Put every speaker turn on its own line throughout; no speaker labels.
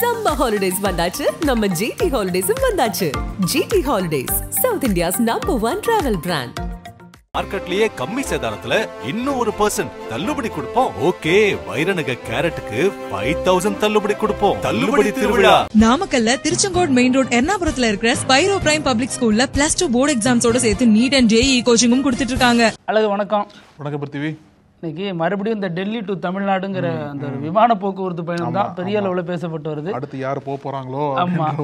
Summer holidays வந்தாச்சு நம்ம GT Holidays வந்தாச்சு. GT Holidays, South India's #1 travel brand.
மார்க்கெட்லயே கம்மி சேதாரத்துல இன்னும் 1% தள்ளுபடி கொடுப்போம். ஓகே, வைரநக கேரட்டுக்கு 5000 தள்ளுபடி கொடுப்போம். தள்ளுபடி திருவிழா
நாமக்கல்ல திருச்செங்கோடு மெயின் ரோட் எர்ணாபுரத்துல இருக்கிற ஸ்பைரோ பிரைம் பப்ளிக் ஸ்கூல்ல +2 போர்டு எக்ஸாம்ஸோட சேர்த்து நீட் அண்ட் JEE கோச்சிங்கும் கொடுத்துட்டு இருக்காங்க.
அழகு வணக்கம்.
வணக்கம் பிருத்திவி.
இன்னைக்கு மறுபடியும் இந்த டெல்லி டு தமிழ்நாடுங்கிற அந்த விமான போக்குவரத்து பயணம் தான் பெரிய அளவுல பேசப்பட்டு வருது.
அடுத்து யாரு போறாங்களோ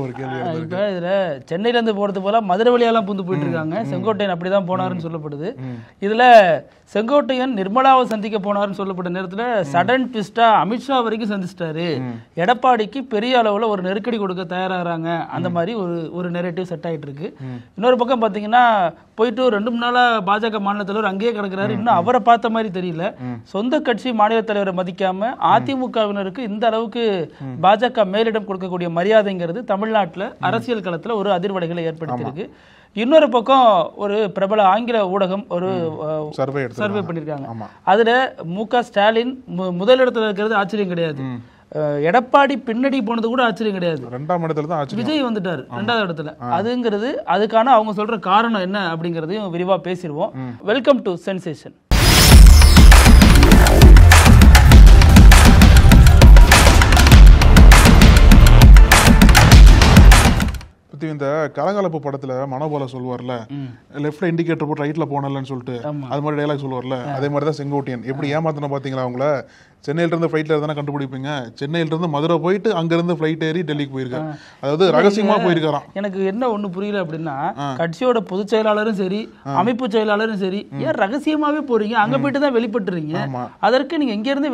ஒரு கேள்வி.
இப்ப இதுல சென்னையில இருந்து போறது போல மதுரை வழியெல்லாம் புந்து போயிட்டு இருக்காங்க. செங்கோட்டையன் அப்படிதான் போனாருன்னு சொல்லப்படுது. இதுல செங்கோட்டையன் நிர்மலாவை சந்திக்க போனாருன்னு சொல்லப்பட்ட நேரத்துல சடன் ட்விஸ்டா அமித்ஷா வரைக்கும் சந்திச்சிட்டாரு. எடப்பாடிக்கு பெரிய அளவுல ஒரு நெருக்கடி கொடுக்க தயாராகிறாங்க. அந்த மாதிரி ஒரு நெரேட்டிவ் செட் ஆயிட்டு இருக்கு. இன்னொரு பக்கம் பாத்தீங்கன்னா போயிட்டு 2-3 நாளா பாஜக மாநில தலைவர் அங்கேயே கிடக்குறாரு. இன்னும் அவரை பார்த்த மாதிரி தெரியல. சொந்த கட்சி மாநில தலைவரை மதிக்காம அதிமுகவினருக்கு இந்த அளவுக்கு பாஜக மேலிடம் கொடுக்கக்கூடிய மரியாதைங்கிறது தமிழ்நாட்டில் அரசியல் களத்துல ஒரு அதிர்வலைகளை ஏற்படுத்தியிருக்கு. இன்னொரு பக்கம் ஒரு பிரபல ஆங்கில ஊடகம் ஒரு சர்வே பண்ணிருக்காங்க. அதுல மு.க. ஸ்டாலின் முதலிடத்துல இருக்கிறது ஆச்சரியம் கிடையாது. எடப்பாடி பின்னாடி போனது கூட ஆச்சரியம் கிடையாது. 2ஆம் இடத்துல தான் விஜய் வந்துட்டாரு 2வது இடத்துல. அதுங்கிறது அதுக்கான அவங்க சொல்ற காரணம் என்ன அப்படிங்கறதையும் விரிவா பேசிடுவோம். Welcome to sensation.
இந்த கலகலப்பு படத்துல மனோபால சொல்லுவார்ல, லெஃப்ட்ல இண்டிகேட்டர் போட்டு ரைட்ல போனலன்னு சொல்லிட்டு அது மாதிரி டயலாக் சொல்லுவார்ல, அதே மாதிரி தான் செங்கோட்டையன் எப்படி ஏமாத்தின பாத்தீங்களா? அவங்கள சென்னையில இருந்து ஃபிளைட்ல தானே கண்டுபிடிப்பீங்க. சென்னையில இருந்து மதுரை போயிட்டு அங்க இருந்து ஃபிளைட் ஏறி டெல்லிக்கு போயிருக்காரு. அதாவது ரகசியமா போயிருக்காராம்.
எனக்கு என்ன ஒண்ணு புரியல அப்படின்னா, கட்சியோட பொதுச் செயலாளரும் சரி அமைப்பு செயலாளரும் சரி ஏன் ரகசியமாவே போறீங்க? அங்க போயிட்டு தான் வெளிப்பட்டுறீங்க. அதற்கு நீங்க இங்க இருந்து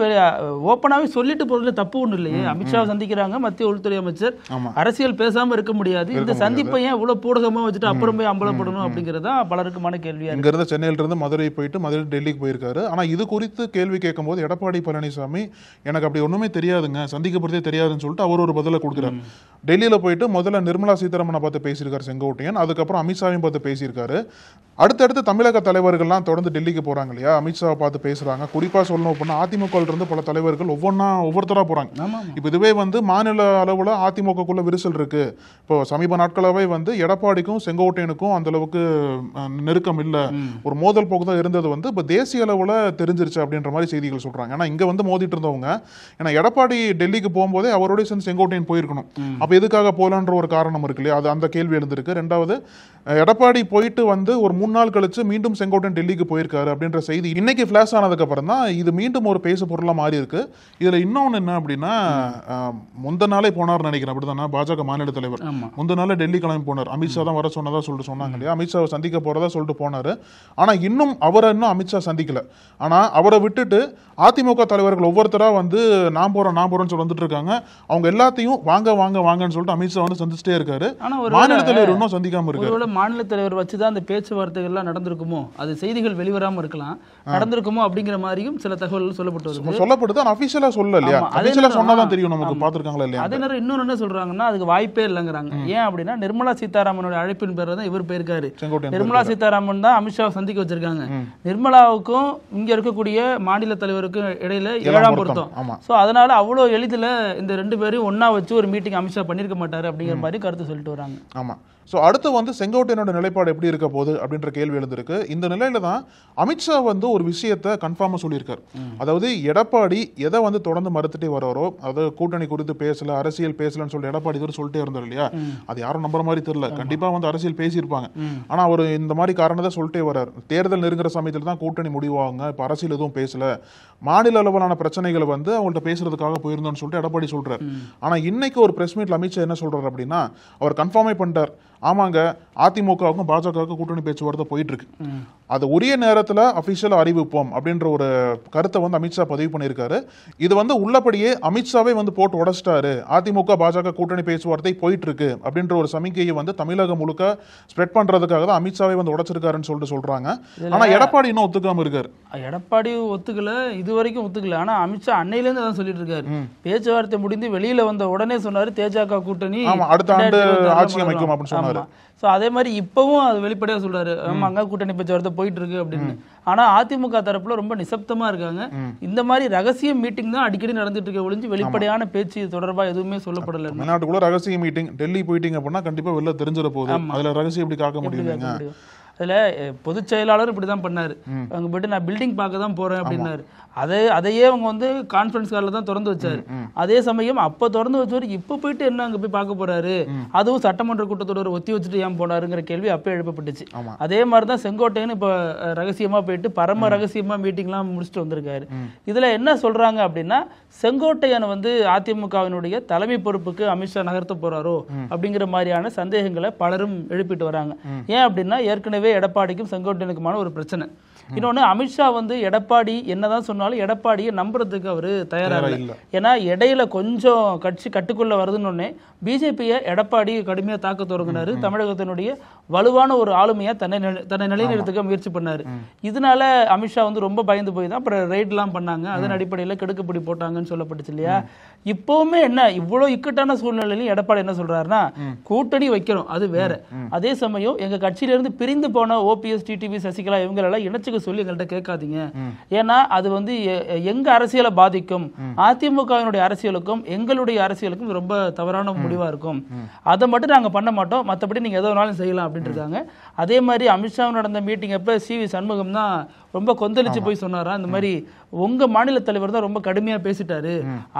ஓப்பனாவே சொல்லிட்டு போறதுல தப்பு ஒண்ணு இல்லையே. அமித்ஷா சந்திக்கிறாங்க, மத்திய உள்துறை அமைச்சர், அரசியல் பேசாம இருக்க முடியாது. இந்த சந்திப்பை ஏன் இவ்வளவு பூடகமா வச்சுட்டு அப்புறம் போய் அம்பலப்படணும் அப்படிங்கறதா பலருக்குமான கேள்வியா.
இங்க இருந்து சென்னையில இருந்து மதுரை போயிட்டு மதுரை டெல்லிக்கு போயிருக்காரு. ஆனா இது குறித்து கேள்வி கேட்கும் போது எடப்பாடி பழனிசாமி எனக்கு அப்படி ஒண்ணுமே தெரியாதுங்க, சந்திக்கப்படுறதே தெரியாதுன்னு சொல்லிட்டு அவர் ஒரு பதில கொடுக்குறாரு. டெல்லியில போயிட்டு முதல்ல நிர்மலா சீதாராமனை பார்த்து பேசியிருக்காரு செங்கோட்டையன். அதுக்கப்புறம் அமித்ஷாவையும் பார்த்து பேசியிருக்காரு. அடுத்தடுத்து தமிழக தலைவர்கள்லாம் தொடர்ந்து டெல்லிக்கு போறாங்க இல்லையா, அமித்ஷாவை பார்த்து பேசுறாங்க. குறிப்பா சொல்லணும் அப்படின்னா அதிமுக இருந்து பல தலைவர்கள் ஒவ்வொருத்தரா போறாங்க. இப்ப இதுவே மாநில அளவுல அதிமுகக்குள்ள விரிசல் இருக்கு. இப்போ சமீப நாட்களாவே எடப்பாடிக்கும் செங்கோட்டையனுக்கும் அந்த அளவுக்கு நெருக்கம் இல்ல, ஒரு மோதல் போக்கு தான் இருந்தது. இப்ப தேசிய அளவுல தெரிஞ்சிருச்சு அப்படின்ற மாதிரி செய்திகள் சொல்றாங்க. ஏன்னா இங்க மோதிட்டு இருந்தவங்க, ஏன்னா எடப்பாடி டெல்லிக்கு போகும்போதே அவரோட சேர்ந்து செங்கோட்டையன் போயிருக்கணும். அப்ப எதுக்காக போலன்ற ஒரு காரணம் இருக்கு இல்லையா, அது அந்த கேள்வி எழுந்திருக்கு. 2வது எடப்பாடி போயிட்டு ஒரு 3 நாள் கழிச்சு மீண்டும் செங்கோட்டையன் டெல்லிக்கு போயிருக்காரு அப்படின்ற செய்தி இன்னைக்கு பிளாஷ் ஆனதுக்கு அப்புறம் தான் இது மீண்டும் ஒரு பேசு பொருளா மாறி இருக்கு. இதுல இன்னொன்னு என்ன அப்படின்னா, முந்த நாளே போனார் நினைக்கிறேன், அப்படிதானே பாஜக மாநில தலைவர் முந்த நாளே டெல்லி கிளம்பி போனார். அமித்ஷா தான் வர சொன்னதா சொல்லிட்டு சொன்னாங்க இல்லையா, அமித்ஷாவை சந்திக்க போறதா சொல்லிட்டு போனாரு. ஆனா இன்னும் அமித்ஷா சந்திக்கல. ஆனா அவரை விட்டுட்டு அதிமுக தலைவர்கள் ஒவ்வொருத்தரா நான் போறேன்னு சொல்லி வந்துட்டு இருக்காங்க. அவங்க எல்லாத்தையும் வாங்கன்னு சொல்லிட்டு அமித்ஷா சந்திச்சுட்டே இருக்காரு. மாநில தலைவர் இன்னும் சந்திக்காம இருக்காரு.
மாநில தலைவர் வச்சுதான் அந்த பேச்சுவார்த்தைகள் எல்லாம் நடந்திருக்குமோ, அது செய்திகள் வெளிவராம இருக்கலாம், நடந்திருக்குமோ அப்படிங்கிற மாதிரியும் சில தகவல்கள் சொல்லப்படுது.
ஆனா அபிஷியலா சொல்ல இல்லையா, அபிஷியலா சொன்னாதான் தெரியும் நமக்கு, பாத்துருக்காங்களா இல்லையா.
அதே நேரம் இன்னொன்னு என்ன சொல்றாங்கன்னா, அதுக்கு வாய்ப்பே இல்லைங்கிறாங்க. ஏன் அப்படின்னா நிர்மலா சீதாராமனோட அழைப்பின் பேர் தான் இவர் போயிருக்காரு. நிர்மலா சீதாராமன் தான் அமித்ஷாவை சந்திக்க வச்சிருக்காங்க. நிர்மலாவுக்கும் இங்க இருக்கக்கூடிய மாநில தலைவருக்கும் இடையில 7ஆம் பொருத்தம். சோ அதனால அவ்வளவு எளிதில் இந்த 2 பேரையும் ஒன்னா வச்சு ஒரு மீட்டிங் அமித்ஷா பண்ணிருக்க மாட்டாரு அப்படிங்கிற மாதிரி கருத்து சொல்லிட்டு வராங்க.
ஆமா. ஸோ அடுத்து செங்கோட்டையனோட நிலைப்பாடு எப்படி இருக்க போகுது அப்படின்ற கேள்வி எழுந்திருக்கு. இந்த நிலையில தான் அமித்ஷா ஒரு விஷயத்தை கன்ஃபார்மா சொல்லியிருக்காரு. அதாவது எடப்பாடி எதை தொடர்ந்து மறுத்துட்டே வராரோ, அதாவது கூட்டணி குறித்து பேசல, அரசியல் பேசலன்னு சொல்லி எடப்பாடி சொல்லிட்டே இருந்தார் இல்லையா, அது யாரும் நம்புற மாதிரி தெரியல. கண்டிப்பா அரசியல் பேசியிருப்பாங்க. ஆனா அவர் இந்த மாதிரி காரணத்தை சொல்லிட்டே வர்றாரு. தேர்தல் நெருங்குற சமயத்தில் தான் கூட்டணி முடிவாங்க, இப்ப அரசியல் எதுவும் பேசல, மாநில அளவிலான பிரச்சனைகளை அவங்கள்ட்ட பேசுறதுக்காக போயிருந்தோம்னு சொல்லிட்டு எடப்பாடி சொல்றாரு. ஆனா இன்னைக்கு ஒரு பிரஸ் மீட்ல அமித்ஷா என்ன சொல்றாரு அப்படின்னா, அவர் கன்ஃபார்மே பண்ணிட்டார், ஆமாங்க அதிமுகவுக்கும் பாஜகவுக்கும் கூட்டணி பேச்சுவார்த்தை போயிட்டு இருக்கு, அது உரிய நேரத்தில் அபிஷியலா அறிவிப்போம் அப்படின்ற ஒரு கருத்தை அமித்ஷா பதிவு பண்ணியிருக்காரு. இது உள்ளபடியே அமித்ஷாவே போட்டு உடைச்சிட்டாரு, அதிமுக பாஜக கூட்டணி பேச்சுவார்த்தை போயிட்டு இருக்கு அப்படின்ற ஒரு சமிக்கையை தமிழகம் முழுக்க ஸ்ப்ரெட் பண்றதுக்காக தான் அமித்ஷாவே உடைச்சிருக்காருன்னு சொல்லிட்டு சொல்றாங்க. ஆனா எடப்பாடி இன்னும் ஒத்துக்காம இருக்காரு.
எடப்பாடி ஒத்துக்கல, இது வரைக்கும் ஒத்துக்கல. ஆனா அமித்ஷா அன்னையில இருந்து தான் சொல்லிட்டு இருக்காரு. பேச்சுவார்த்தை முடிந்து வெளியில வந்த உடனே சொன்னாரு, பாஜக கூட்டணி
அடுத்த ஆண்டு ஆட்சி அமைக்கும் அப்படின்னு சொன்னாரு.
சோ அதே மாதிரி இப்பவும் அது வெளிப்படையா சொல்றாரு, ஆமாங்க கூட்டணி பேச்சுவார்த்தை போயிட்டு இருக்கு அப்படின்னு. ஆனா அதிமுக தரப்புல ரொம்ப நிசப்தமா இருக்காங்க. இந்த மாதிரி ரகசிய மீட்டிங் தான் அடிக்கடி நடந்துட்டு இருக்க ஒழிஞ்சு வெளிப்படையான பேச்சு தொடர்பா எதுவுமே சொல்லப்படல.
தமிழ்நாட்டுக்குள்ள ரகசிய மீட்டிங், டெல்லி போயிட்டீங்க அப்படின்னா கண்டிப்பா வெளில தெரிஞ்சிட போகுது. அதுல ரகசியம் எப்படி காக்க முடியுங்க?
அதுல பொதுச் செயலாளர் இப்படிதான் பண்ணாரு. அங்க போயிட்டு நான் பில்டிங் பார்க்க தான் போறேன் அப்படின்னாரு. அதையே அவங்க வந்து கான்ஃபரன்ஸ் காலில் தான் திறந்து வச்சாரு. அதே சமயம் அப்ப திறந்து வச்சவர் இப்ப போயிட்டு என்ன அங்க போய் பார்க்க போறாரு, அதுவும் சட்டமன்ற கூட்டத்தொடர் ஒத்தி வச்சுட்டு ஏன் போனாருங்கிற கேள்வி அப்ப எழுப்பப்பட்டுச்சு. அதே மாதிரிதான் செங்கோட்டையன் இப்ப ரகசியமா போயிட்டு பரம ரகசியமா மீட்டிங் எல்லாம் முடிச்சுட்டு வந்திருக்காரு. இதுல என்ன சொல்றாங்க அப்படின்னா, செங்கோட்டையன் வந்து அதிமுகவினுடைய தலைமை பொறுப்புக்கு அமித்ஷா நகர்த்த போறாரோ அப்படிங்கிற மாதிரியான சந்தேகங்களை பலரும் எழுப்பிட்டு வராங்க. ஏன் அப்படின்னா, ஏற்கனவே எடப்பாடிக்கும் செங்கோட்டையனுக்குமான ஒரு பிரச்சனை. இன்னொன்னு, அமித்ஷா வந்து எடப்பாடி என்னதான் சொன்னாலும் எடப்பாடியை நம்புறதுக்கு அவரு தயாராக இல்லை. ஏன்னா இடையில கொஞ்சம் கட்சி கட்டுக்குள்ள வருதுன்னு பிஜேபியை எடப்பாடி கடுமையா தாக்க தொடங்கினாரு. தமிழகத்தினுடைய வலுவான ஒரு ஆளுமையா தன்னை நிலைநிறுத்துக்க முயற்சி பண்ணாரு. இதனால அமித்ஷா வந்து ரொம்ப பயந்து போய் தான் அப்புறம் ரைட் எல்லாம் பண்ணாங்க. அதன் அடிப்படையில் கெடுக்குப்பிடி போட்டாங்கன்னு சொல்லப்பட்டுச்சு இல்லையா. இப்பவுமே என்ன இவ்வளவு இக்கட்டான சூழ்நிலையிலும் எடப்பாடி என்ன சொல்றாருன்னா, கூட்டணி வைக்கிறோம் அது வேற, அதே சமயம் எங்க கட்சியிலிருந்து பிரிந்து போன ஓபிஎஸ், டிடிவி, சசிகலா இவங்களெல்லாம் இணைச்சுக்க சொல்லி எங்கள்கிட்ட கேட்காதீங்க. ஏன்னா அது வந்து எங்க அரசியலை பாதிக்கும், அதிமுகவினுடைய அரசியலுக்கும் எங்களுடைய அரசியலுக்கும் ரொம்ப தவறான முடிவா இருக்கும். அதை மட்டும் நாங்க பண்ண மாட்டோம், மற்றபடி நீங்க எதோ வேணாலும் செய்யலாம் அப்படின்னு இருக்காங்க. அதே மாதிரி அமித்ஷா நடந்த மீட்டிங் அப்ப சிவி சண்முகம் தான் ரொம்ப கொந்தளிச்சு போய் சொன்னாரா, இந்த மாதிரி உங்க மாநில தலைவர் தான் ரொம்ப கடுமையா பேசிட்டாரு,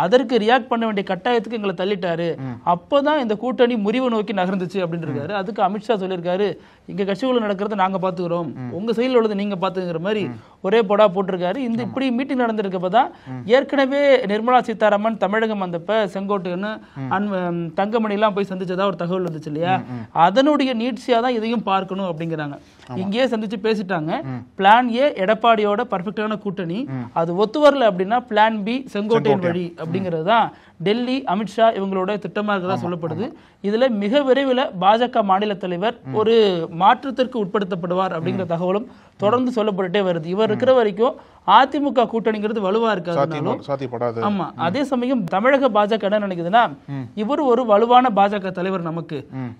அதற்கு ரியாக்ட் பண்ண வேண்டிய கட்டாயத்துக்கு எங்களை தள்ளிட்டாரு, அப்பதான் இந்த கூட்டணி முறிவு நோக்கி நகர்ந்துச்சு அப்படின்னு இருக்காரு. அதுக்கு அமித்ஷா சொல்லியிருக்காரு, இங்க கட்சிக்குள்ள நடக்கிறத நாங்க பாத்துக்கிறோம், உங்க சைடில் உள்ளது நீங்க பாத்துக்கிற மாதிரி ஒரே போடா போட்டிருக்காரு. இந்த இப்படி மீட்டிங் நடந்திருக்கப்பதான் ஏற்கனவே நிர்மலா சீதாராமன் தமிழகம் வந்தப்ப செங்கோட்டையன் தங்கமணி எல்லாம் போய் சந்திச்சதா ஒரு தகவல் வந்துச்சு இல்லையா. அதனுடைய நீட்சியா தான் இதையும் பார்க்கணும் அப்படிங்கிறாங்க. இங்கேயே சந்திச்சு பேசிட்டாங்க. பிளான் ஏ எடப்பாடியோட பர்ஃபெக்டான கூட்டணி, அது ஒத்து வரல அப்படின்னா பிளான் பி செங்கோட்டையன் வழி அப்படிங்கிறது தான் டெல்லி அமித்ஷா இவங்களோட திட்டமா இருக்கிறதா சொல்லப்படுது. இதுல மிக விரைவில் பாஜக மாநில தலைவர் ஒரு மாற்றத்திற்கு உட்படுத்தப்படுவார் அப்படிங்கிற தகவலும் தொடர்ந்து சொல்லப்பட்டுட்டே வருது. இவர் இருக்கிற வரைக்கும் அதிமுக கூட்டணிங்கிறது வலுவா இருக்காது. ஆமா, அதே சமயம் தமிழக பாஜக என்ன நினைக்குதுன்னா, இவர் ஒரு வலுவான பாஜக தலைவர், நமக்கு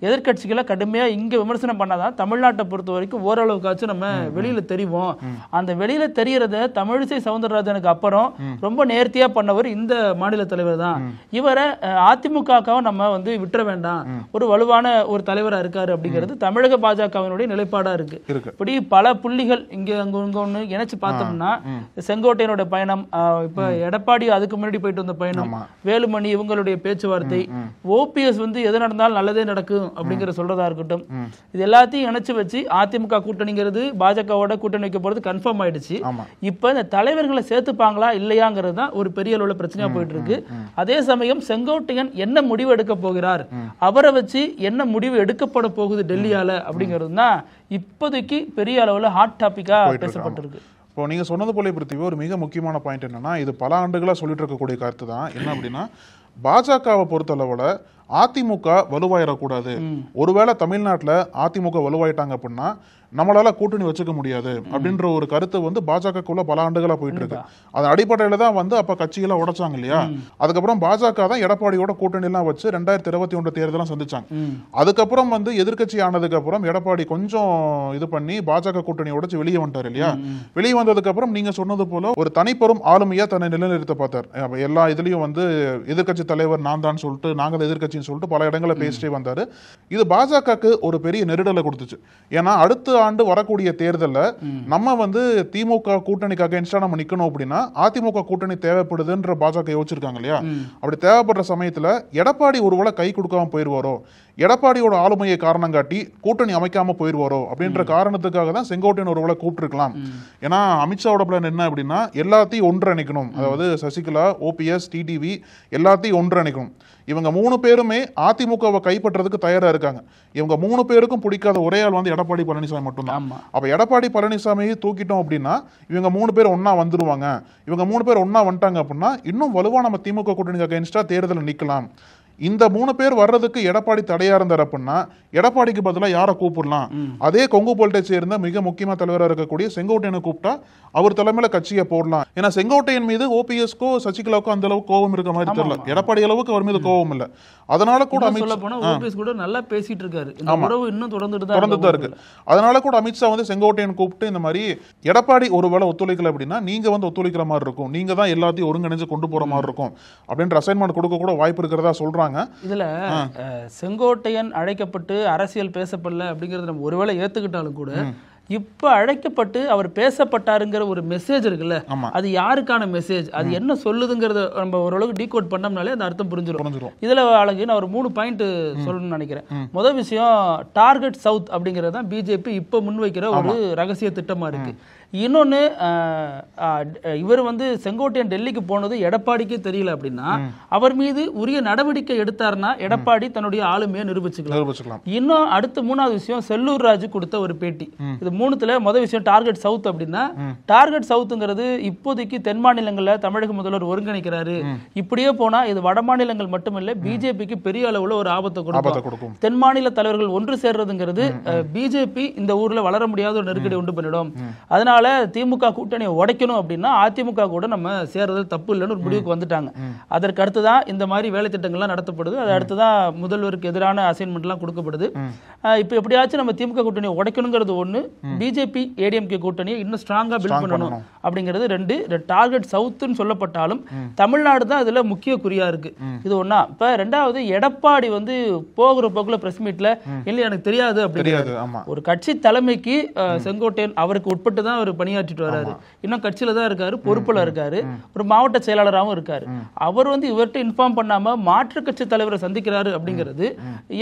எதிர்கட்சிகளை கடுமையா இங்க விமர்சனம் பண்ணாதான் தமிழ்நாட்டை பொறுத்த வரைக்கும் ஓரளவுக்காச்சும் நம்ம வெளியில தெரிவோம். அந்த வெளியில தெரியறத தமிழிசை சவுந்தரராஜனுக்கு அப்புறம் ரொம்ப நேர்த்தியா பண்ணவர் இந்த மாநில தலைவர் தான். இவரை அதிமுக நம்ம வந்து விட்டுற வேண்டாம், ஒரு வலுவான ஒரு தலைவரா இருக்காரு அப்படிங்கிறது தமிழக பாஜகவினுடைய நிலைப்பாடா இருக்கு. இப்படி பல புள்ளிகள் இங்க அங்க ஒண்ணு இணைச்சு பார்த்தோம்னா, செங்கோட்டையனோட பயணம், இப்ப எடப்பாடி அதுக்கு முன்னாடி போயிட்டு வந்த பயணம், வேலுமணி இவங்களுடைய பேச்சுவார்த்தை, ஓபிஎஸ் வந்து எது நடந்தாலும் நல்லதே நடக்கும் அப்படிங்கிற சொல்றதா இருக்கட்டும், இது எல்லாத்தையும் இணைச்சு வச்சு அதிமுக கூட்டணிங்கிறது பாஜகவோட கூட்டணி வைக்க போறது கன்ஃபார்ம் ஆயிடுச்சு. இப்ப இந்த தலைவர்களை சேர்த்துப்பாங்களா இல்லையாங்கிறது தான் ஒரு பெரிய அளவுல பிரச்சனையா போயிட்டு இருக்கு. அதே சமயம் செங்கோட்டையன் என்ன முடிவு எடுக்க போகிறார், அவரை வச்சு என்ன முடிவு எடுக்கப்பட போகுது டெல்லியால அப்படிங்கிறது தான் இப்போதைக்கு பெரிய அளவுல ஹாட் டாபிக்கா பேசப்பட்டிருக்கு.
இப்போ நீங்க சொன்னது போல பிருத்திவி, ஒரு மிக முக்கியமான பாயிண்ட் என்னன்னா, இது பல ஆண்டுகளா சொல்லிட்டு இருக்கக்கூடிய கருத்து தான். என்ன அப்படின்னா, பாஜகவை பொறுத்தளவுல அதிமுக வலுவாயிடக்கூடாது. ஒருவேளை தமிழ்நாட்டில் அதிமுக வலுவாயிட்டாங்க அப்படின்னா நம்மளால கூட்டணி வச்சுக்க முடியாது அப்படின்ற ஒரு கருத்து வந்து பாஜகக்குள்ள பல ஆண்டுகளா போயிட்டு இருக்கு. அதன் அடிப்படையில தான் வந்து அப்ப கட்சிகளை உடைச்சாங்க இல்லையா. அதுக்கப்புறம் பாஜக தான் எடப்பாடியோட கூட்டணி எல்லாம் வச்சு 2021 தேர்தலாம் சந்திச்சாங்க. அதுக்கப்புறம் வந்து எதிர்கட்சி ஆனதுக்கு அப்புறம் எடப்பாடி கொஞ்சம் இது பண்ணி பாஜக கூட்டணி உடைச்சு வெளியே வந்துட்டாரு இல்லையா. வெளியே வந்ததுக்கு அப்புறம் நீங்க சொன்னது போல ஒரு தனிப்பெரும் ஆளுமையா தன்னை நிலைநிறுத்த பார்த்தார். எல்லா இதுலயும் வந்து எதிர்கட்சி தலைவர் நான் தான் சொல்லிட்டு, நாங்கள் எதிர்கட்சின்னு சொல்லிட்டு பல இடங்களை பேசிட்டே வந்தாரு. இது பாஜகக்கு ஒரு பெரிய நெருடலை கொடுத்துச்சு. ஏன்னா அடுத்த ஆண்டு வரக்கூடிய தேர்தலில் நம்ம வந்து திமுக கூட்டணிக்கு அகைன்ஸ்டா நம்ம நிக்கணும் அப்படின்னா அதிமுக கூட்டணி தேவைப்படுதுன்ற பாஜக யோசிச்சிருக்காங்க இல்லையா. அப்படி தேவைப்படுற சமயத்துல எடப்பாடி ஒருவேளை கை கொடுக்காம போயிருவாரோ, எடப்பாடியோட ஆளுமையை காரணம் காட்டி கூட்டணி அமைக்காம போயிருவாரோ அப்படின்ற காரணத்துக்காக தான் செங்கோட்டையன் ஒருவேளை கூப்பிட்டுருக்கலாம். ஏன்னா அமித்ஷாவோட பிளான் என்ன அப்படின்னா, எல்லாத்தையும் ஒன்றிணைக்கணும். அதாவது சசிகலா, ஓபிஎஸ், டிடிவி எல்லாத்தையும் ஒன்றிணைக்கணும். இவங்க 3 பேருமே அதிமுகவை கைப்பற்றதுக்கு தயாரா இருக்காங்க. இவங்க 3 பேருக்கும் பிடிக்காத ஒரே ஆள் வந்து எடப்பாடி பழனிசாமி மட்டும்தான். அப்ப எடப்பாடி பழனிசாமியை தூக்கிட்டோம் அப்படின்னா இவங்க 3 பேர் ஒன்னா வந்துருவாங்க. இவங்க 3 பேர் ஒன்னா வந்துட்டாங்க அப்படின்னா இன்னும் வலுவா நம்ம திமுக கூட்டணிக்கு அகைன்ஸ்டா தேர்தலில் நிக்கலாம். இந்த 3 பேர் வர்றதுக்கு எடப்பாடி தடையா இருந்தார் அப்படின்னா எடப்பாடிக்கு பதிலா யாரை கூப்பிடலாம்? அதே கொங்கு போல்ட்டை சேர்ந்த மிக முக்கியமான தலைவராக இருக்கக்கூடிய செங்கோட்டையனை கூப்பிட்டா அவர் தலைமையில கட்சியை போடலாம். ஏன்னா செங்கோட்டையன் மீது ஓபிஎஸ்க்கோ சசிகலாவுக்கோ அந்த அளவுக்கு கோபம் இருக்க மாதிரி தெரியல. எடப்பாடி அளவுக்கு அவர் மீது கோபம் இல்ல. அதனால கூட
சொல்ல போனா ஓபிஎஸ் கூட நல்லா பேசிட்டு இருக்காரு. இந்த உறவு இன்னும் தொடர்ந்துட்டு தான்
இருக்கு. அதனால கூட அமித்ஷா வந்து செங்கோட்டையன் கூப்பிட்டு இந்த மாதிரி எடப்பாடி ஒருவேளை ஒத்துழைக்கல அப்படின்னா நீங்க வந்து ஒத்துழைக்கிற மாதிரி இருக்கும், நீங்க தான் எல்லாத்தையும் ஒருங்கிணைஞ்சு கொண்டு போற மாதிரி இருக்கும் அப்படின்ற அசைன்மெண்ட் கொடுக்க கூட வாய்ப்பு இருக்கிறதா சொல்றாங்க.
இதுல செங்கோட்டையன் அழைக்கப்பட்டு அரசியல் பேசப்படல அப்படிங்கறது நம்ம ஒருவேளை ஏத்துக்கிட்டாலும் கூட இப்ப அழைக்கப்பட்டு அவர் பேசப்பட்டாருங்கிற ஒரு மெசேஜ் இருக்குல்ல, அது யாருக்கான மெசேஜ், அது என்ன சொல்லுதுங்கிறத நம்ம ஓரளவுக்கு டீகோட் பண்ணோம்னாலே அந்த அர்த்தம் புரிஞ்சிடும். இதுல அழகு நான் ஒரு 3 பாயிண்ட் சொல்லணும்னு நினைக்கிறேன். முதல் விஷயம், டார்கெட் சவுத் அப்படிங்கிறது தான் பிஜேபி இப்ப முன்வைக்கிற ஒரு ரகசிய திட்டமா இருக்கு. இன்னொன்னு, இவர் வந்து செங்கோட்டையன் டெல்லிக்கு போனது எடப்பாடிக்கே தெரியல அப்படின்னா அவர் மீது உரிய நடவடிக்கை எடுத்தாருன்னா எடப்பாடி தன்னுடைய ஆளுமையை நிரூபிச்சுக்கலாம். இன்னும் அடுத்த 3வது விஷயம், செல்லூர் ராஜு கொடுத்த ஒரு பேட்டி. இது 3த்துல முதல் விஷயம் டார்கெட் சவுத் அப்படின்னா, டார்கெட் சவுத்ங்கிறது இப்போதைக்கு தென் மாநிலங்கள்ல தமிழக முதல்வர் ஒருங்கிணைக்கிறாரு. இப்படியே போனா இது வட மாநிலங்கள் மட்டுமில்ல பிஜேபிக்கு பெரிய அளவுல ஒரு ஆபத்தை கொடுக்கும். தென் மாநில தலைவர்கள் ஒன்று சேர்றதுங்கிறது பிஜேபி இந்த ஊர்ல வளர முடியாத ஒரு நெருக்கடி உண்டு பண்ணிடும். அதனால திமுக கூட்டணியை உடைக்கணும் அப்படின்னா அதிமுக கூட நம்ம சேர்றது தப்பு இல்லைன்னு ஒரு முடிவுக்கு வந்துட்டாங்க. அதற்கு அடுத்துதான் இந்த மாதிரி வேலை திட்டங்கள்லாம் நடத்தப்படுது. அது அடுத்துதான் முதல்வருக்கு எதிரான அசைன்மெண்ட்லாம் கொடுக்கப்படுது. இப்போ எப்படியாச்சும் நம்ம திமுக கூட்டணியை உடைக்கணுங்கிறது ஒண்ணு, பிஜேபி ஏடிஎம்கே கூட்டணியை இன்னும் ஸ்ட்ராங்கா பில்ட் பண்ணணும் அப்படிங்கிறது 2. டார்கெட் சவுத்னு சொல்லப்பட்டாலும் தமிழ்நாடு தான் இதுல முக்கிய குறியா இருக்கு. இது ஒண்ணா. இப்ப 2வது, எடப்பாடி வந்து போகிற போக்குல பிரஸ் மீட்ல இல்ல எனக்கு தெரியாது அப்படிங்கிறது. ஒரு கட்சி தலைமைக்கு செங்கோட்டையன் அவருக்கு உட்பட்டு தான் அவர் பணியாற்றிட்டு வராரு. இன்னும் கட்சியில தான் இருக்காரு, பொறுப்புல இருக்காரு, ஒரு மாவட்ட செயலாளராகவும் இருக்காரு. அவர் வந்து இவர்கிட்ட இன்ஃபார்ம் பண்ணாம மாற்று கட்சி தலைவரை சந்திக்கிறாரு அப்படிங்கிறது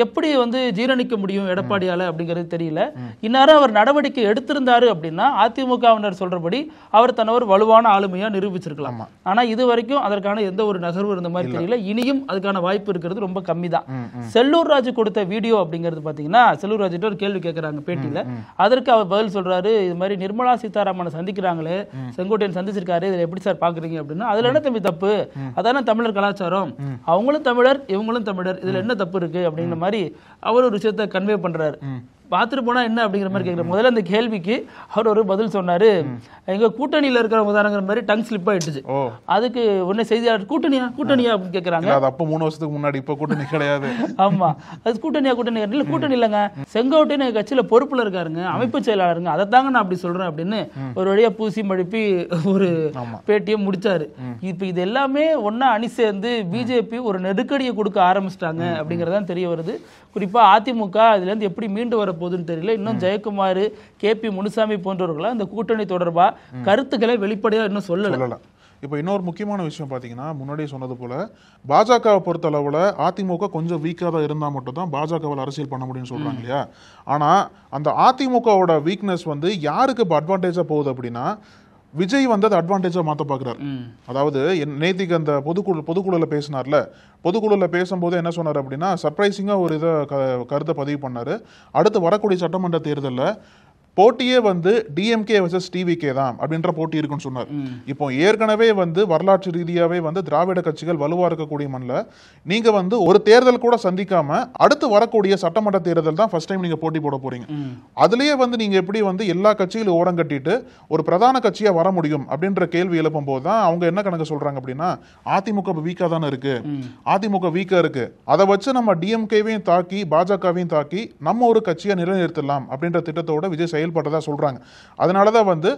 எப்படி வந்து ஜீரணிக்க முடியும் எடப்பாடியால அப்படிங்கிறது தெரியல. இந்நேரம் அவர் நடவடிக்கை எடுத்திருந்தாரு அப்படின்னா அதிமுகவினர் சொல்றபடி அவர் தன்னவர் வலுவான ஆளுமையா நிரூபிச்சிருக்கலாம். ஆனா இது வரைக்கும் அதற்கான எந்த ஒரு நகர்வு இருந்த மாதிரி தெரியல. இனியும் அதுக்கான வாய்ப்பு இருக்கிறது ரொம்ப கம்மி தான். செல்லூர் ராஜு கொடுத்த வீடியோ அப்படிங்கிறது பாத்தீங்கன்னா, செல்லூர் ராஜு ஒரு கேள்வி கேட்கிறாங்க பேட்டியில. அதற்கு அவர் பதில் சொல்றாரு, இது மாதிரி நிர்மலா சீதாராமனை சந்திக்கிறாங்களே, செங்கோட்டையன் சந்திச்சிருக்காரு, இதை எப்படி சார் பாக்குறீங்க அப்படின்னா, அதுல என்ன தம்பி தப்பு, அதான தமிழர் கலாச்சாரம், அவங்களும் தமிழர் இவங்களும் தமிழர், இதுல என்ன தப்பு இருக்கு அப்படிங்கிற மாதிரி அவர் ஒரு விஷயத்தை கன்வே பண்றாரு. பார்த்துட்டு போனா என்ன அப்படிங்கிற மாதிரி கேட்குற முதல்ல அந்த கேள்விக்கு அவர் ஒரு பதில் சொன்னாரு, எங்க கூட்டணியில இருக்கிறவங்க தானங்கிற மாதிரி டங் ஸ்லிப் ஆயிடுச்சு. அதுக்கு உடனே செய்தியாளர் கூட்டணியா அப்படின்னு கேட்கறாங்க.
அப்ப 3 வருஷத்துக்கு முன்னாடி, இப்ப கூட்டணி கிடையாது.
ஆமா, அது கூட்டணி இல்ல, கூட்டணி இல்லைங்க, செங்கோட்டையன் எங்க கட்சியில பொறுப்புல இருக்காருங்க, அமைப்பு செயலாளருங்க, அதை தாங்க நான் அப்படி சொல்றேன் அப்படின்னு ஒரு வழியா பூசி மழுப்பி ஒரு பேட்டியை முடிச்சாரு. இப்ப இது எல்லாமே ஒன்னா அணி சேர்ந்து பிஜேபி ஒரு நெருக்கடியை கொடுக்க ஆரம்பிச்சிட்டாங்க அப்படிங்கறதான் தெரிய வருது. குறிப்பா அதிமுக இதுல இருந்து எப்படி மீண்டு வர போகுதுன்னு தெரியல. இன்னும் ஜெயக்குமார், KP முனுசாமி போன்றவர்களா இந்த கூட்டணி தொடர்பா கருத்துக்களை வெளிப்படையா இன்னும் சொல்லல.
இப்போ இன்னொரு முக்கியமான விஷயம் பார்த்தீங்கன்னா, முன்னாடியே சொன்னது போல பாஜகவை பொறுத்தளவில் அதிமுக கொஞ்சம் வீக்காக தான் இருந்தால் மட்டும் தான் பாஜகவில் அரசியல் பண்ண முடியும்னு சொல்கிறாங்க இல்லையா? ஆனால் அந்த அதிமுகவோட வீக்னஸ் வந்து யாருக்கு இப்போ அட்வான்டேஜாக போகுது அப்படின்னா, விஜய் வந்து அதை அட்வான்டேஜாக மாற்ற பார்க்குறாரு. அதாவது நேத்திக்கு அந்த பொதுக்குழுவில் பேசினார்ல, பொதுக்குழுவில் பேசும்போது என்ன சொன்னார் அப்படின்னா, சர்ப்ரைசிங்காக ஒரு இதை கருத்தை பதிவு பண்ணார். அடுத்து வரக்கூடிய சட்டமன்ற தேர்தலில் போட்டியே வந்து டிஎம்கே வர்சஸ் டிவிகே தான் அப்படின்ற போட்டி இருக்குன்னு சொன்னார். இப்போ ஏற்கனவே வந்து வரலாற்று ரீதியாவே வந்து திராவிட கட்சிகள் வலுவா இருக்கக்கூடிய மண்ணில் நீங்க வந்து ஒரு தேர்தல் கூட சந்திக்காம அடுத்து வரக்கூடிய சட்டமன்ற தேர்தல் தான் ஃபர்ஸ்ட் டைம் நீங்க போட்டி போட போறீங்க. அதுலயே வந்து நீங்க எப்படி வந்து எல்லா கட்சிகளும் ஓரம் கட்டிட்டு ஒரு பிரதான கட்சியா வர முடியும் அப்படின்ற கேள்வி எழுப்பும் போது தான் அவங்க என்ன கணக்கு சொல்றாங்க அப்படின்னா, அதிமுக வீக்கா தானே இருக்கு, அதிமுக வீக்கா இருக்கு, அதை வச்சு நம்ம டிஎம்கேவையும் தாக்கி பாஜகவையும் தாக்கி நம்ம ஒரு கட்சியை நிலைநிறுத்தலாம் அப்படின்ற திட்டத்தோட விஜய் செயல்பட்டதா சொல்றாங்க. அதனாலதான் வந்து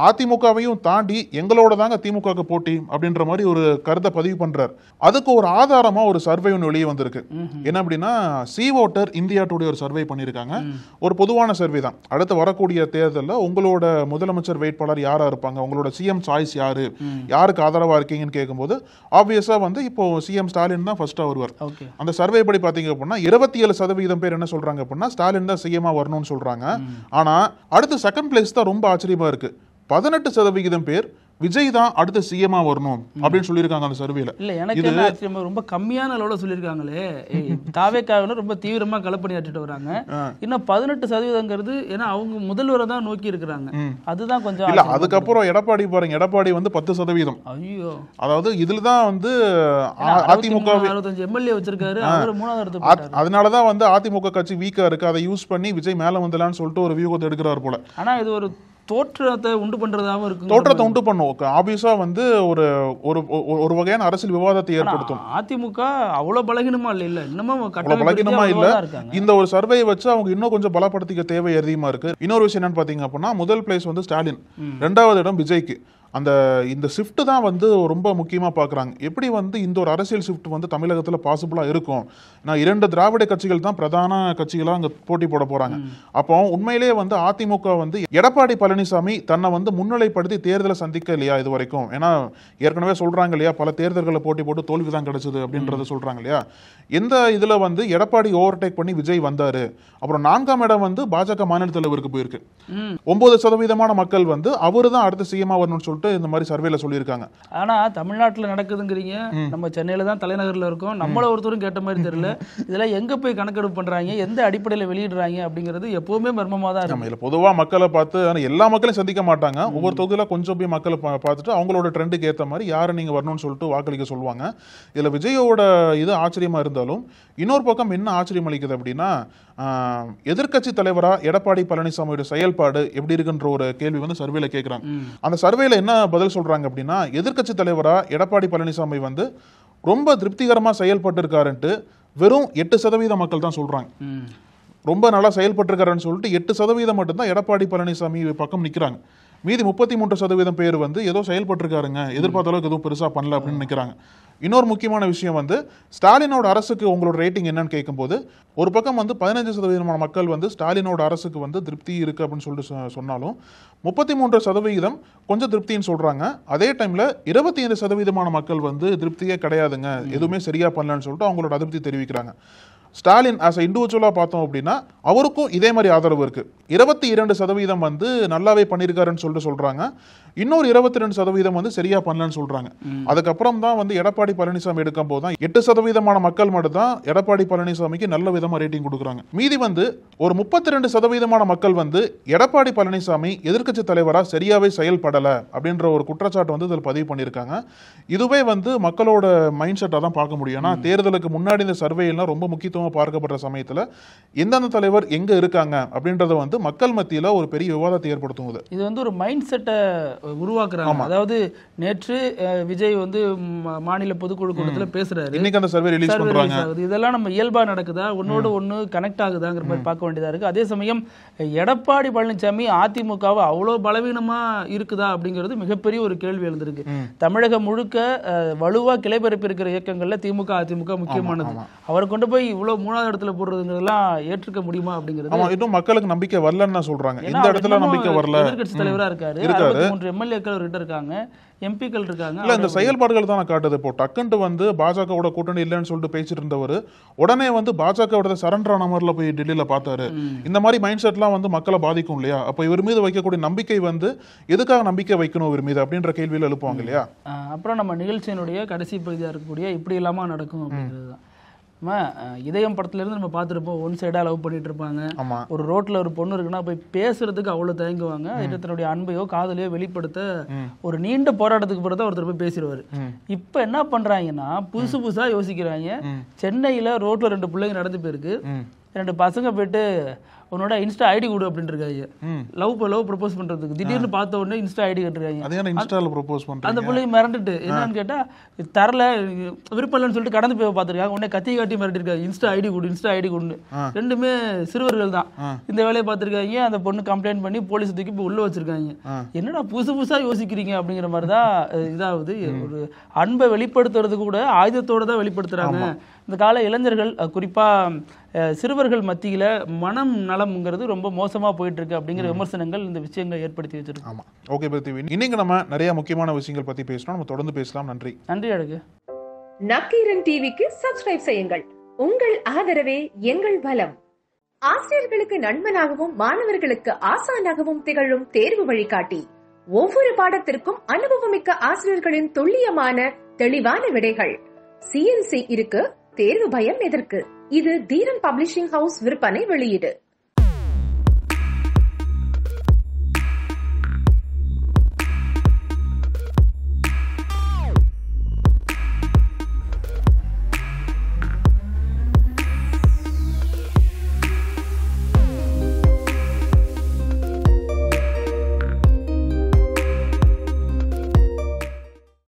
அதிமுகவையும் தாண்டி எங்களோட தாங்க திமுக போட்டி அப்படின்ற மாதிரி ஒரு கருத்தை பதிவு பண்றாரு. அதுக்கு ஒரு ஆதாரமா ஒரு சர்வே ஒன்று வெளியே வந்திருக்கு. என்ன அப்படின்னா, சி ஓட்டர் இந்தியா டுடே ஒரு சர்வே பண்ணியிருக்காங்க. ஒரு பொதுவான சர்வே தான். அடுத்து வரக்கூடிய தேர்தலில் உங்களோட முதலமைச்சர் வேட்பாளர் யாரா இருப்பாங்க, உங்களோட சிஎம் சாய்ஸ் யாரு, யாருக்கு ஆதரவா இருக்கீங்கன்னு கேட்கும்போது ஆப்வியஸா வந்து இப்போ சிஎம் ஸ்டாலின் தான் ஃபர்ஸ்டா வருவார். அந்த சர்வே படி பாத்தீங்க அப்படின்னா 27% பேர் என்ன சொல்றாங்க அப்படின்னா ஸ்டாலின் தான் சிஎம்மா வரணும்னு சொல்றாங்க. ஆனா அடுத்து செகண்ட் பிளேஸ் தான் ரொம்ப ஆச்சரியமா இருக்கு. 18% பேர் விஜய் தான் அடுத்த சிஎம்ஆ வரணும் அப்படின்னு சொல்லியிருக்காங்க அந்த சர்வேல.
இல்ல எனக்கு என்ன ஆச்சரியமா ரொம்ப கம்மியான அளவுல சொல்லியிருக்காங்களே. தாவேக்காவினர் ரொம்ப தீவிரமா களப்பணியாற்றிட்டு வராங்க. இன்னும் 18% ஏன்னா அவங்க முதல்வரை தான் நோக்கி இருக்கிறாங்க. அதுதான் கொஞ்சம்
இல்ல. அதுக்கப்புறம் எடப்பாடி பாருங்க, எடப்பாடி வந்து 10%.
ஐயோ,
அதாவது இதுலதான் வந்து அதிமுக
65 எம்எல்ஏ வச்சிருக்காரு, அவர் 3வது இடத்துக்கு போறாரு.
அதனாலதான் வந்து அதிமுக கட்சி வீக்கா இருக்கு, அதை யூஸ் பண்ணி விஜய் மேல வந்தலான்னு சொல்லிட்டு ஒரு வியூகத்தை எடுக்கிறார் போல.
ஆனா இது ஒரு தோற்றத்தை உண்டு பண்றதாவும் இருக்கு.
தோற்றத்தை உண்டு பண்ணும், ஆபியஸா வந்து ஒரு ஒரு வகையான அரசியல் விவாதத்தை ஏற்படுத்தும்.
அதிமுக அவ்வளவு பலகீனமா இல்ல, இன்னமும்
பலகீனமா இல்ல. இந்த ஒரு சர்வே வச்சு அவங்க இன்னும் கொஞ்சம் பலப்படுத்திக்க தேவை அதிகமா இருக்கு. இன்னொரு விஷயம் என்னன்னு பாத்தீங்க அப்படின்னா, முதல் பிளேஸ் வந்து ஸ்டாலின், 2வது இடம் விஜய்க்கு. இந்த ஷிஃப்ட் தான் வந்து ரொம்ப முக்கியமா பாக்குறாங்க. எப்படி வந்து இந்த ஒரு அரசியல் ஷிஃப்ட் வந்து தமிழகத்துல பாசிபிளா இருக்கும். நான் 2 திராவிட கட்சிகள் தான் பிரதான கட்சிகளா அங்க போட்டி போட போறாங்க. அப்போ உண்மையிலேயே வந்து அதிமுக வந்து எடப்பாடி பழனிசாமி தன்னை வந்து முன்னிலைப்படுத்தி தேர்தலை சந்திக்க இல்லையா இது வரைக்கும். ஏன்னா ஏற்கனவே சொல்றாங்க இல்லையா, பல தேர்தல்களை போட்டி போட்டு தோல்விதான் கிடைச்சது அப்படின்றத சொல்றாங்க இல்லையா. எந்த இதுல வந்து எடப்பாடி ஓவர்டேக் பண்ணி விஜய் வந்தாரு. அப்புறம் 4ஆம் இடம் வந்து பாஜக மாநில தலைவருக்கு போயிருக்கு. 9% மக்கள் வந்து அவரு தான் அடுத்த சிஎம் வரணும்னு சொல்லிட்டு இந்த மாதிரி சர்வேல சொல்லியிருக்காங்க.
ஆனா தமிழ்நாட்டுல நடக்குதுங்கிறீங்க, நம்ம சென்னையில தான் தலைநகர்ல இருக்கோம், நம்மள ஒருத்தரும் கேட்ட மாதிரி தெரியல. இதெல்லாம் எங்க போய் கணக்கெடுப்பு பண்றாங்க, எந்த அடிப்படையில வெளியிடுறாங்க அப்படிங்கிறது எப்பவுமே மர்மமா தான் இருக்கு.
பொதுவா மக்களை பார்த்து எல்லா மக்களையும் சந்திக்க மாட்டாங்க. ஒவ்வொரு தொகுதியில கொஞ்சம் போய் மக்களை பார்த்துட்டு அவங்களோட ட்ரெண்டுக்கு ஏற்ற மாதிரி யாரை நீங்க வரணும்னு சொல்லிட்டு வாக்களிக்க சொல்லுவாங்க. இதுல விஜயோட இது ஆச்சரியமா இருந்தாலும் இன்னொரு பக்கம் என்ன ஆச்சரியம் அளிக்குது அப்படின்னா, எதிர்க்கட்சி தலைவரா எடப்பாடி பழனிசாமியோட செயல்பாடு எப்படி இருக்குன்ற ஒரு கேள்வி வந்து சர்வேல கேட்கிறாங்க. அந்த சர்வேல என்ன பதில் சொல்றாங்க அப்படின்னா, எதிர்க்கட்சி தலைவரா எடப்பாடி பழனிசாமி வந்து ரொம்ப திருப்திகரமா செயல்பட்டு இருக்காருன்ட்டு வெறும் 8% மக்கள் தான் சொல்றாங்க. ரொம்ப நல்லா செயல்பட்டு இருக்காருன்னு சொல்லிட்டு 8% மட்டும்தான் எடப்பாடி பழனிசாமி பக்கம் நிக்கிறாங்க. மீதி 33% பேர் வந்து ஏதோ செயல்பட்டு இருக்காருங்க, எதிர்பார்த்த அளவுக்கு எதுவும் பெருசா பண்ணல அப்படின்னு நிக்கிறாங்க. இன்னொரு முக்கியமான விஷயம் வந்து ஸ்டாலினோட அரசுக்கு உங்களோட ரேட்டிங் என்னன்னு கேட்கும்போது, ஒரு பக்கம் வந்து 15% மக்கள் வந்து ஸ்டாலினோட அரசுக்கு வந்து திருப்தி இருக்கு அப்படின்னு சொல்லிட்டு சொன்னாலும் 33% கொஞ்சம் திருப்தின்னு சொல்றாங்க. அதே டைம்ல 25% மக்கள் வந்து திருப்தியே கிடையாதுங்க, எதுவுமே சரியா பண்ணலன்னு சொல்லிட்டு அவங்களோட அதிருப்தி தெரிவிக்கிறாங்க. ஸ்டாலின் ஆஸ் இண்டிவிஜுவலா பார்த்தோம் அப்படின்னா அவருக்கும் இதே மாதிரி ஆதரவு இருக்கு. 22% வந்து நல்லாவே பண்ணியிருக்காருன்னு சொல்லிட்டு சொல்றாங்க. இன்னொரு 22% வந்து சரியா பண்ணலன்னு சொல்றாங்க. அதுக்கப்புறம் தான் வந்து எடப்பாடி பழனிசாமி எடுக்கும் போது தான் 8% மக்கள் மட்டும் தான் எடப்பாடி பழனிசாமிக்கு நல்ல விதமா ரேட்டிங் கொடுக்குறாங்க. மீதி வந்து ஒரு 32% மக்கள் வந்து எடப்பாடி பழனிசாமி எதிர்க்கட்சி தலைவரா சரியாவே செயல்படல அப்படின்ற ஒரு குற்றச்சாட்டு வந்து இதில் பதிவு பண்ணியிருக்காங்க. இதுவே வந்து மக்களோட மைண்ட் செட்டா தான் பார்க்க முடியும். ஏன்னா தேர்தலுக்கு முன்னாடி இந்த சர்வே எல்லாம் ரொம்ப முக்கியத்துவமா பார்க்கப்படுற சமயத்துல எந்தெந்த தலைவர் எங்க இருக்காங்க அப்படின்றத வந்து மக்கள் மத்தியில ஒரு பெரிய விவாதத்தை ஏற்படுத்தும். இது
வந்து ஒரு மைண்ட் செட்டை உருவாக்குறாங்க. அதாவது நேற்று விஜய் வந்து மாநில பொதுக்குழு கூட்டத்தில் பேசுறாரு,
இன்னைக்கு அந்த சர்வே ரிலீஸ் பண்றாங்க.
இதெல்லாம் நம்ம இயல்பா நடக்குதா, ஒன்னோட ஒண்ணு கனெக்ட் ஆகுதாங்கிற மாதிரி பார்க்க வேண்டியதா இருக்கு. அதே சமயம் எடப்பாடி பழனிசாமி அதிமுகவை அவ்வளவு பலவீனமா இருக்குதா அப்படிங்கிறது மிகப்பெரிய ஒரு கேள்வி எழுந்திருக்கு. தமிழகம் முழுக்க வலுவா கிளைபரப்பி இருக்கிற இயக்கங்கள்ல திமுக அதிமுக முக்கியமானது. அவர் கொண்டு போய் இவ்வளவு 3வது இடத்துல போடுறதுங்கிறதெல்லாம் ஏற்றுக்க முடியுமா அப்படிங்கிறது
இன்னும் மக்களுக்கு நம்பிக்கை வரலன்னு சொல்றாங்க. இந்த இடத்துல நம்பிக்கை வரல.
எதிர்க்கட்சி தலைவரா இருக்காரு, 63 எம்எல்ஏக்கள் அவர்கிட்ட இருக்காங்க, எம்பிக்கள் இருக்காங்க.
இல்ல இந்த செயல்பாடுகள் தான் காட்டுது. இப்போ டக்குன்ட்டு வந்து பாஜகவோட கூட்டணி இல்லைன்னு சொல்லிட்டு பேசிட்டு இருந்தவர் உடனே வந்து பாஜகவோட சரண்டர் ஆன மாதிரில போய் டெல்லியில பார்த்தாரு. இந்த மாதிரி மைண்ட் செட்லாம் வந்து மக்களை பாதிக்கும் இல்லையா. அப்போ இவர் மீது வைக்கக்கூடிய நம்பிக்கை வந்து எதுக்காக நம்பிக்கை வைக்கணும் இவர் மீது அப்படின்ற கேள்வியில் எழுப்புவாங்க இல்லையா.
அப்புறம் நம்ம நிகழ்ச்சியினுடைய கடைசி பகுதியாக இருக்கக்கூடிய இப்படி இல்லாம நடக்கும் அப்படிங்கிறது தான். இதயம் படத்துல இருந்து நம்ம பார்த்துருப்போம், ஒன் சைடா லவ் பண்ணிட்டு இருப்பாங்க. ஒரு ரோட்ல ஒரு பொண்ணு இருக்குன்னா போய் பேசுறதுக்கு அவ்வளவு தயங்குவாங்க. தன்னுடைய அன்பையோ காதலையோ வெளிப்படுத்த ஒரு நீண்ட போராட்டத்துக்கு பிறகு ஒருத்தர் போய் பேசிடுவாரு. இப்ப என்ன பண்றாங்கன்னா புதுசு புதுசா யோசிக்கிறாங்க. சென்னையில ரோட்ல 2 பிள்ளைங்க நடந்து போயிருக்கு, 2 பசங்க போயிட்டு உன்னோட இன்ஸ்டா ஐடி கொடு அப்படின்னு இருக்காங்க. லவ் ப்ரப்போஸ் பண்றதுக்கு திடீர்னு பார்த்த உடனே இன்ஸ்டா ஐடி கேட்டிருக்காங்க. அந்த பிள்ளைங்க மிரண்டுட்டு என்னன்னு கேட்டா தரல, விருப்பம் இல்லைன்னு சொல்லிட்டு கடந்து போய் பார்த்துருக்காங்க. உடனே கத்தி காட்டி மிரட்டிருக்காங்க, இன்ஸ்டா ஐடி கொடு இன்ஸ்டா ஐடி கொடுன்னு. ரெண்டுமே சிறுவர்கள் தான். இந்த வேலையை பார்த்துருக்காங்க. அந்த பொண்ணு கம்ப்ளைண்ட் பண்ணி போலீஸ் தூக்கி இப்போ உள்ள வச்சிருக்காங்க. என்னடா புதுசு புதுசா யோசிக்கிறீங்க அப்படிங்கிற மாதிரிதான் இதாவது. ஒரு அன்பை வெளிப்படுத்துறது கூட ஆயுதத்தோட தான் வெளிப்படுத்துறாங்க. இந்த கால இளைஞர்கள் குறிப்பா சிறுவர்கள் மத்தியில மனம் நலம்ங்கிறது ரொம்ப மோசமா போயிட்டு இருக்கு அப்படிங்கிற விமர்சனங்கள் இந்த விஷயங்களை ஏற்படுத்தி வச்சிருக்கு.
ஆமா, ஓகே பிருத்திவி, இன்னைக்கு நம்ம நிறைய முக்கியமான விஷயங்கள் பத்தி பேசணும். நம்ம தொடர்ந்து பேசலாம். நன்றி.
நன்றி அழகு.
நக்கீரன் டிவிக்கு சப்ஸ்கிரைப் செய்யுங்கள். உங்கள் ஆதரவே எங்கள் பலம். ஆசிரியர்களுக்கு நண்பனாகவும் மாணவர்களுக்கு ஆசானாகவும் திகழும் தேர்வு வழிகாட்டி ஒவ்வொரு பாடத்திற்கும் அனுபவமிக்க ஆசிரியர்களின் துல்லியமான தெளிவான விடைகள். CNC இருக்கு, தேர்வு பயம் எதற்கு? இது தீரன் பப்ளிஷிங் ஹவுஸ் விற்பனை வெளியீடு.